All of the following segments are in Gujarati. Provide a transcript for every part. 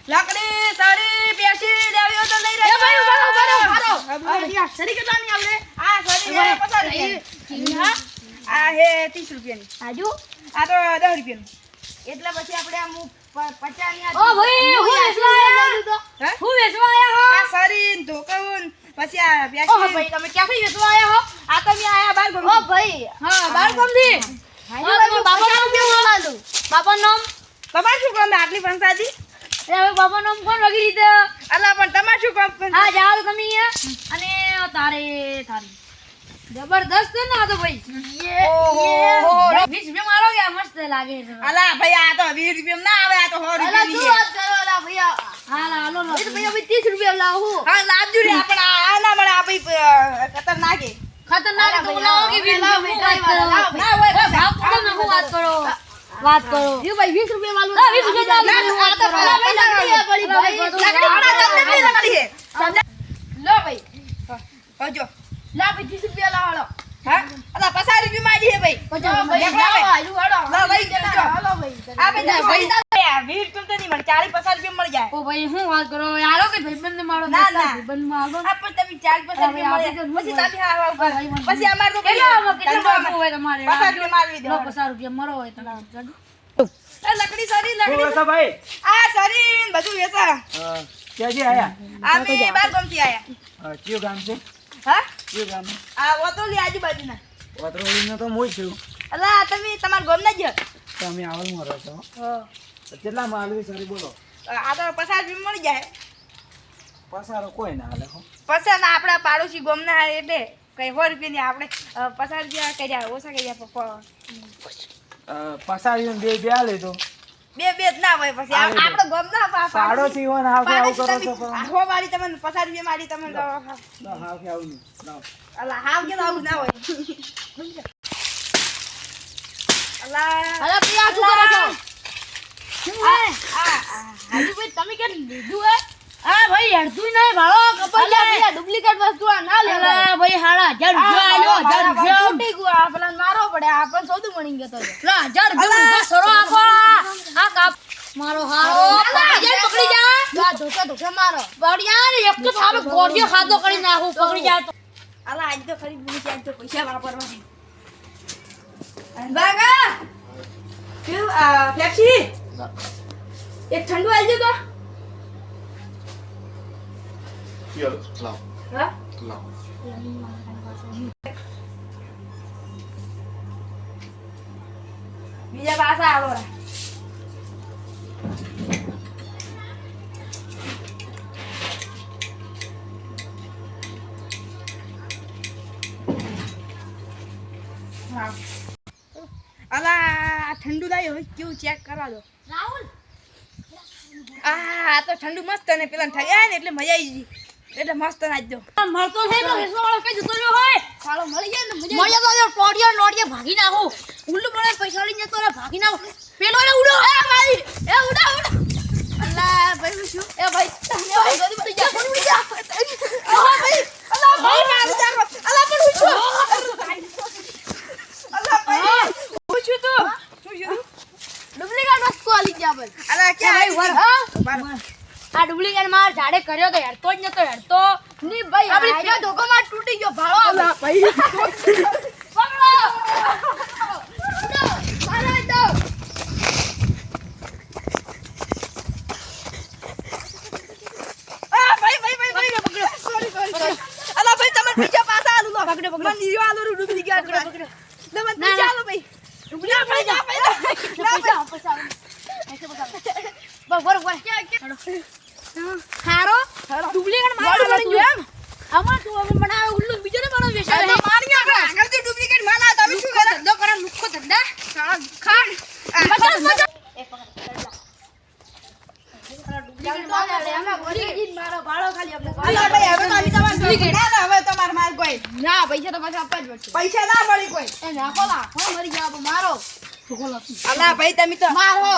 લકડી સરી પેશી લેવી હોય તો લઈ રહ્યો. એ ભાઈ ઉભા યાર સરી કેટલા ની આવડે? આ સરી ને 50 હા આ હે 30 રૂપિયાની. આજુ આ તો 10 રૂપિયાનું. એટલે પછી આપણે આમ 50 ની ઓ ભાઈ હું વેચવા આયા હે? હું વેચવા આયા હો? આ સરી ને ધોકવું પછી આ ઓ પેશી. ભાઈ તમે ક્યાંથી વેચવા આયા હો? આ તમે આયા બાર ગમ. ઓ ભાઈ હા બાર કોમથી બાપા નામ કેવું બોલાતું? બાપા નામ તમાર શું કામ આટલી પંચાયતી? એ હવે બાપા નામ કોણ વગી રીતે અલા પણ તમાર શું કામ? હા જાવ તમે અહીંયા અને તારી જબરદસ્ત ને આ તો ભાઈ ઓહો. 20 રૂપિયા મારો કે મસ્ત લાગે છે. અલા ભાઈ આ તો 20 રૂપિયા ના આવે આ તો 100 અલા રૂપિયાની શું છે. વાત કરો અલા ભૈયા હાલો એ તો ભૈયા 30 રૂપિયા લાવું હા લાવજો રે આપણે આ ના મળે આ ભાઈ ખતરનાક છે. ખતરનાક તો લાવો કે 20 રૂપિયા ના હોય તો ભાવ તમે હું વાત કરો એ ભાઈ 20 રૂપિયા વાળું 20 રૂપિયા ના, આ તો પેલા પૈસા પડી ભાઈ લકડી વાળા તમને નહીં લકડી છે. લો ભાઈ હજો લા ભાઈ 30 રૂપિયા લાવો હા અલા 50 રૂપિયા માંડી છે ભાઈ. ભાઈ લાવો, આયુ વાળો લાવો, લઈ જજો. હાલો ભાઈ આ ભાઈ 20 રૂપિયા નહીં મળે 40 50 રૂપિયા મળી જાય. ઓ ભાઈ હું વાત કરો યારો કે ભાઈબંધ મારો ના, ના. ભાઈબંધ માં આગળ આ પણ તમે 40 50 રૂપિયા મળે પછી તમે હા હા પછી અમાર તો કેટલા હોય તમારે 50 રૂપિયા મારવી દો. 50 રૂપિયા મરો હોય તો એ લકડી સરી શું લકડી વેચો ભાઈ? આ સરી ને બધું વેચા. ક્યાંથી આયા? અમે બાર ગામથી આયા. કયું ગામ છે? હા કયું ગામ? આ વતોલી આજુબાજુના. વતરોળીનો તો હું જ છું. અલા તમે તમાર ગામના જ છો? તમે આવલમાં રહો છો. હા. કેટલા માલવી સારી બોલો? આ તો 50 રૂપિયા મળી જાય. પસારો કોઈ ના હાલે હો. પછી ના આપણા પાડોશી ગામના એટલે કઈ 100 રૂપિયાની આપણે 50 રૂપિયા કર્યા ઓછા કર્યા. પસારીને બે હાલે તો બે જ ના હોય પછી આપણો ગામના પાડોશી હોય ને હાવ કે આવું કરો છો પણ. હો મારી તમને 50 રૂપિયા મારી તમને તો ના, હાવ કે આવું નહીં. લાવો. અલા હાવ કે આવું ના હોય. અલા અલા ભૈયા શું કરો છો આ હાજી ભાઈ તમે કે લીધું હે હા ભાઈ અડધું નહીં ભાળો કપલ ભૈયા ડુપ્લિકેટ વસ્તુ આ ના લેવાય ભાઈ હાડા 1000 રૂપિયા આલ્યો 1000 રૂપિયા ફૂટી ગયો આપલા મારો પડે આપણ સોદું મણી ગયો તો લા 1000 રૂપિયા તો સરો આપો આ કાપ મારો હારો પકડી જા ધોકા મારો બડિયા ને એક તો થારો ગોડિયો ખાધો કરી નાખું પકડી જા તો અલા આજ તો ખરી ભૂલી જાય તો પૈસા વાપરવા છે. બાગા કેવું ફ્લેક્સી એક ઠંડુ આલજો તો. લાવ હા લાવ બીજા પાછા આવો રા. હા અલા ઠંડુ લાયો હોય કેવું ચેક કરવા દો. રાહુલ આ તો ઠંડુ મસ્ત ને પેલા ઠગ્યા ને એટલે મજા આવી ગઈ એટલે મસ્ત નાચ દો. મળતો છે તો વેસવા વાળો કઈ જતો રહ્યો હોય ચાલો મળી જાય ને મજા મળ્યા તો જો ટોડિયા નોડિયા ભાગી નાખો ઉલ્લુ પડે પૈસા લઈને જતો રે ભાગી નાખો પેલો ને ઉડો એ ભાઈ એ ઉડા અલા ભાઈ શું એ ભાઈ જલ્દી પડી જા ઉડી જા ભાઈ અલા ભાઈ મારી જાગો અલા પણ હું છું અલા ભાઈ હું છું તો હું છું ડુપ્લિકેટ વસ્તુ આલી ગયા ભાઈ અલા ક્યાં ભાઈ આવી વર આ ડુપ્લિકેટ માર ઝાડે કર્યો તો હેડતો જ નતો હેડતો ની ભાઈ આપણી ધોકો માં તૂટી ગયો ભાળો અલા ભાઈ પકડો મારો તો આ ભાઈ પકડો સોરી અલા ભાઈ તમે બીજા પાછા આલુ લો પકડો મને નીરો આલુ ડુપ્લિકેટ પકડો મને બીજા આલુ ભાઈ ડુપ્લિકેટ ના ભાઈ હારો ડુપ્લિકેટ માર મળી ગયો એમ અમાર તું હવે બનાવે ઉલ્લુ બીજો ને બનાવ વેચાય મારી આગળથી ડુપ્લિકેટ માલા તમે શું કરો ધંધો કરે લુખો ધંધા ખાન ડુપ્લિકેટ માર લે આમાં ગોરી ઈન મારો ભાળો ખાલી આપણે અલા ભાઈ હવે તો આની તમાર ડુપ્લિકેટ ના હવે તમાર માર કોઈ ના પૈસા તો પાછા આપવા જ પડશે પૈસા ના મળી કોઈ એ નાખોલા હો મરી ગયા મારો અલા ભાઈ તમે તો મારો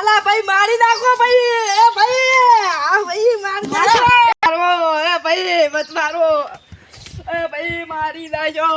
અલા ભાઈ મારી નાખો ભાઈ એ ભાઈ આ ભાઈ મારી નાખો મારો એ ભાઈ મત મારો એ ભાઈ મારી નાખો